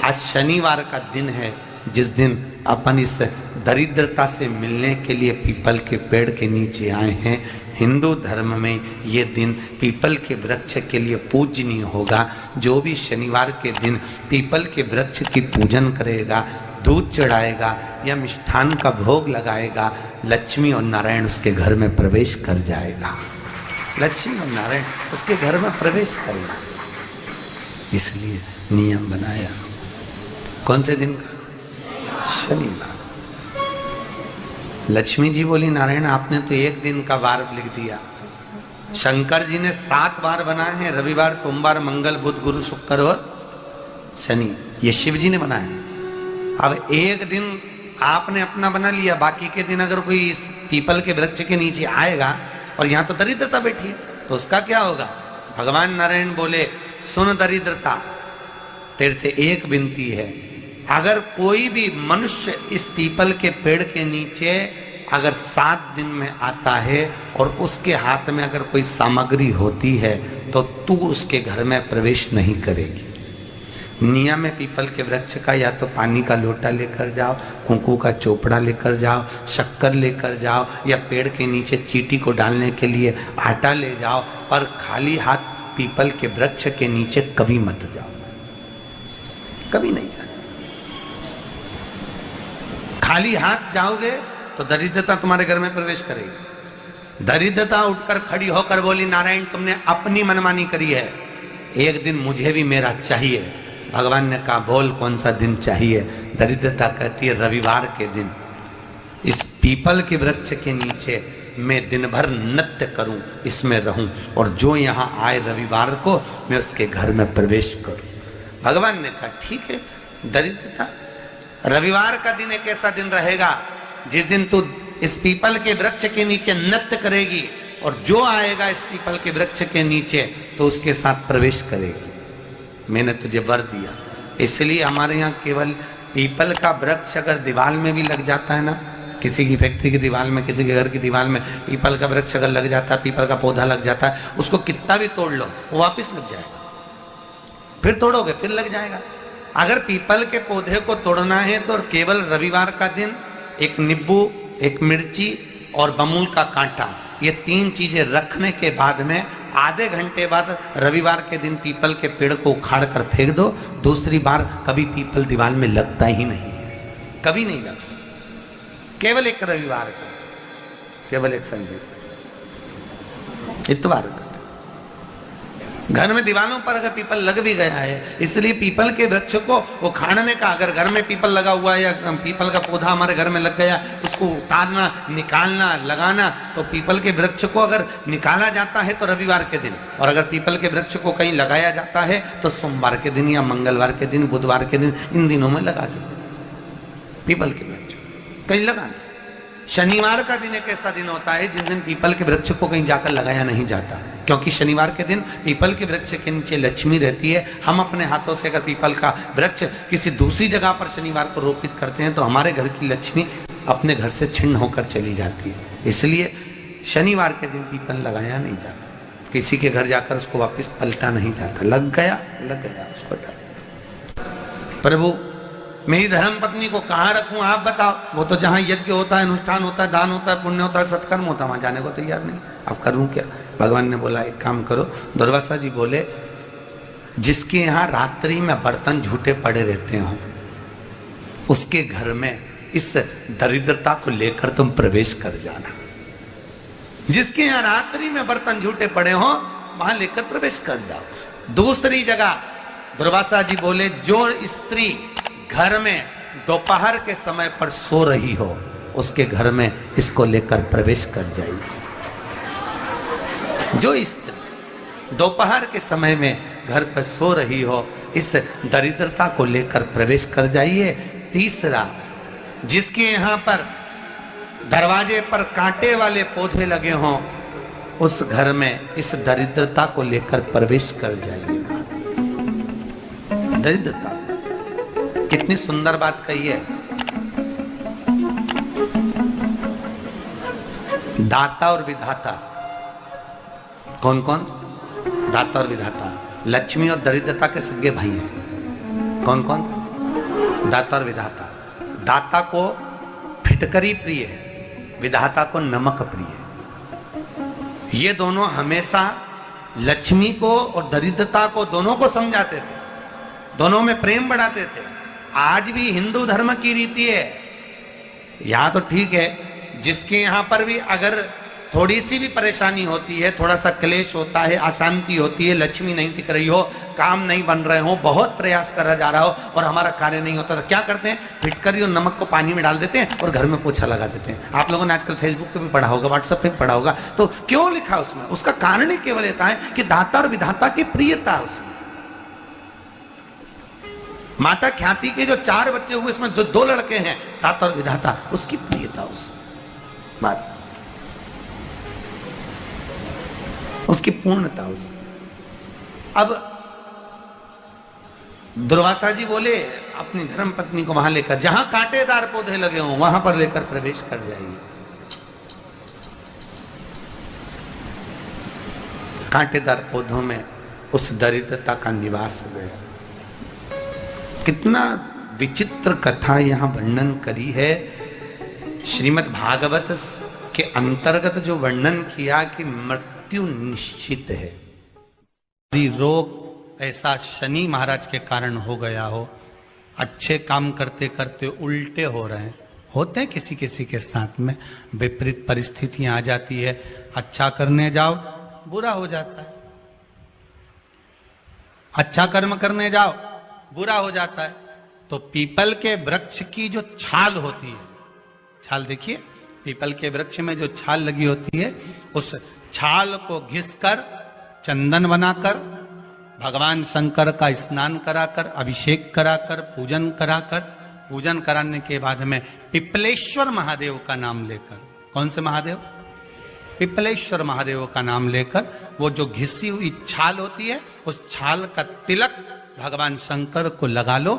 आज शनिवार का दिन है, जिस दिन अपन इस दरिद्रता से मिलने के लिए पीपल के पेड़ के नीचे आए हैं। हिंदू धर्म में ये दिन पीपल के वृक्ष के लिए पूजनीय होगा। जो भी शनिवार के दिन पीपल के वृक्ष की पूजन करेगा, दूध चढ़ाएगा या मिष्ठान का भोग लगाएगा, लक्ष्मी और नारायण उसके घर में प्रवेश कर जाएगा। लक्ष्मी और नारायण उसके घर में प्रवेश करेगा। इसलिए नियम बनाया। कौन से दिन का? शनिवार। लक्ष्मी जी बोली, नारायण आपने तो एक दिन का वार लिख दिया। शंकर जी ने 7 वार बनाए हैं, रविवार, सोमवार, मंगल, बुध, गुरु, शुक्र और शनि। ये शिव जी ने बनाया। अब एक दिन आपने अपना बना लिया, बाकी के दिन अगर कोई इस पीपल के वृक्ष के नीचे आएगा और यहाँ तो दरिद्रता बैठी है, तो उसका क्या होगा? भगवान नारायण बोले, सुन दरिद्रता, तेरे से एक विनती है, अगर कोई भी मनुष्य इस पीपल के पेड़ के नीचे अगर 7 दिन में आता है और उसके हाथ में अगर कोई सामग्री होती है तो तू उसके घर में प्रवेश नहीं करेगी। नियम में पीपल के वृक्ष का या तो पानी का लोटा लेकर जाओ, कुंकू का चोपड़ा लेकर जाओ, शक्कर लेकर जाओ, या पेड़ के नीचे चींटी को डालने के लिए आटा ले जाओ, पर खाली हाथ पीपल के वृक्ष के नीचे कभी मत जाओ, कभी नहीं जाओ। खाली हाथ जाओगे तो दरिद्रता तुम्हारे घर में प्रवेश करेगी। दरिद्रता उठकर खड़ी होकर बोली, नारायण तुमने अपनी मनमानी करी है, एक दिन मुझे भी मेरा चाहिए। भगवान ने कहा, बोल कौन सा दिन चाहिए? दरिद्रता कहती है, रविवार के दिन इस पीपल के वृक्ष के नीचे मैं दिन भर नृत्य करूं, इसमें रहूं, और जो यहां आए रविवार को मैं उसके घर में प्रवेश करूं। भगवान ने कहा, ठीक है। दरिद्रता, रविवार का दिन एक ऐसा दिन रहेगा जिस दिन तू इस पीपल के वृक्ष के नीचे नृत्य करेगी और जो आएगा इस पीपल के वृक्ष के नीचे तो उसके साथ प्रवेश करेगी। मैंने तुझे वर दिया। इसलिए हमारे यहाँ केवल पीपल का वृक्ष अगर दीवार में भी लग जाता है ना, किसी की फैक्ट्री की दीवार में, किसी के घर की दीवार में पीपल का वृक्ष अगर लग जाता है, पीपल का पौधा लग जाता है, उसको कितना भी तोड़ लो वो वापिस लग जाएगा। फिर तोड़ोगे फिर लग जाएगा। अगर पीपल के पौधे को तोड़ना है तो केवल रविवार का दिन एक नींबू, एक मिर्ची और बमूल का कांटा, ये 3 चीजें रखने के बाद में आधे घंटे बाद रविवार के दिन पीपल के पेड़ को उखाड़ कर फेंक दो। दूसरी बार कभी पीपल दीवार में लगता ही नहीं, कभी नहीं लग सकता। केवल एक रविवार का, केवल एक संडे, इतवार का। घर में दीवारों पर अगर पीपल लग भी गया है, इसलिए पीपल के वृक्ष को उखाड़ने का, अगर घर में पीपल लगा हुआ है या पीपल का पौधा हमारे घर में लग गया, उसको उतारना, निकालना, लगाना, तो पीपल के वृक्ष को अगर निकाला जाता है तो रविवार के दिन, और अगर पीपल के वृक्ष को कहीं लगाया जाता है तो सोमवार के दिन या मंगलवार के दिन, बुधवार के दिन, इन दिनों में लगा सकते पीपल के वृक्ष कहीं लगाना। शनिवार का दिन एक ऐसा दिन होता है जिस दिन पीपल के वृक्ष को कहीं जाकर लगाया नहीं जाता, क्योंकि शनिवार के दिन पीपल के वृक्ष के नीचे लक्ष्मी रहती है। हम अपने हाथों से अगर पीपल का वृक्ष किसी दूसरी जगह पर शनिवार को रोपित करते हैं तो हमारे घर की लक्ष्मी अपने घर से छिन्न होकर चली जाती है। इसलिए शनिवार के दिन पीपल लगाया नहीं जाता, किसी के घर जाकर उसको वापस पलटा नहीं जाता। लग गया उसको डाल। प्रभु मेरी धर्म पत्नी को कहाँ रखूं आप बताओ? वो तो जहाँ यज्ञ होता है, अनुष्ठान होता है, दान होता है, पुण्य होता है, सत्कर्म होता है, वहां जाने को तैयार नहीं। अब करूं क्या? भगवान ने बोला, एक काम करो। दुर्वासा जी बोले, जिसके यहाँ रात्रि में बर्तन झूठे पड़े रहते हो उसके घर में इस दरिद्रता को लेकर तुम प्रवेश कर जाना। जिसके यहाँ रात्रि में बर्तन झूठे पड़े हो वहां लेकर प्रवेश कर जाओ। दूसरी जगह दुर्वासा जी बोले, जो स्त्री घर में दोपहर के समय पर सो रही हो उसके घर में इसको लेकर प्रवेश कर जाइए। जो स्त्री दोपहर के समय में घर पर सो रही हो इस दरिद्रता को लेकर प्रवेश कर जाइए। तीसरा, जिसके यहाँ पर दरवाजे पर कांटे वाले पौधे लगे हों उस घर में इस दरिद्रता को लेकर प्रवेश कर जाइए। दरिद्रता, कितनी सुंदर बात कही है। दाता और विधाता, कौन कौन? दाता और विधाता। लक्ष्मी और दरिद्रता के सगे भाई हैं। कौन कौन? दाता और विधाता। दाता को फिटकरी प्रिय है, विधाता को नमक प्रिय है। ये दोनों हमेशा लक्ष्मी को और दरिद्रता को दोनों को समझाते थे, दोनों में प्रेम बढ़ाते थे। आज भी हिंदू धर्म की रीति है। यहां तो ठीक है, जिसके यहां पर भी अगर थोड़ी सी भी परेशानी होती है, थोड़ा सा क्लेश होता है, अशांति होती है, लक्ष्मी नहीं टिक रही हो, काम नहीं बन रहे हो, बहुत प्रयास करा जा रहा हो और हमारा कार्य नहीं होता, तो क्या करते हैं? फिटकरी और नमक को पानी में डाल देते हैं और घर में पोछा लगा देते हैं। आप लोगों ने आजकल फेसबुक पे भी पढ़ा होगा, व्हाट्सएप पे भी पढ़ा होगा। तो क्यों लिखा उसमें? उसका कारण ही केवल ये है कि दाता और विधाता की प्रियता उसमें। माता ख्याति के जो 4 बच्चे हुए, इसमें जो 2 लड़के हैं, दाता और विधाता, उसकी प्रियता उसमें, उसकी पूर्णता उसमें। अब दुर्वासा जी बोले अपनी धर्म पत्नी को वहां लेकर, जहां कांटेदार पौधे लगे हों वहां पर लेकर प्रवेश कर जाइए। कांटेदार पौधों में उस दरिद्रता का निवास हो गया। कितना विचित्र कथा यहां वर्णन करी है। श्रीमद् भागवत के अंतर्गत जो वर्णन किया कि मृत्यु निश्चित है, रोग ऐसा शनि महाराज के कारण हो गया हो, अच्छे काम करते करते उल्टे हो रहे हैं, होते हैं किसी किसी के साथ में, विपरीत परिस्थितियां आ जाती है, अच्छा करने जाओ बुरा हो जाता है, अच्छा कर्म करने जाओ बुरा हो जाता है। तो पीपल के वृक्ष की जो छाल होती है, छाल देखिए, पीपल के वृक्ष में जो छाल लगी होती है, उस छाल को घिसकर चंदन बनाकर भगवान शंकर का स्नान कराकर, अभिषेक कराकर, पूजन कराकर, पूजन कराने के बाद में पिपलेश्वर महादेव का नाम लेकर, कौन से महादेव? पिपलेश्वर महादेव का नाम लेकर वो जो घिसी हुई छाल होती है, उस छाल का तिलक भगवान शंकर को लगा लो।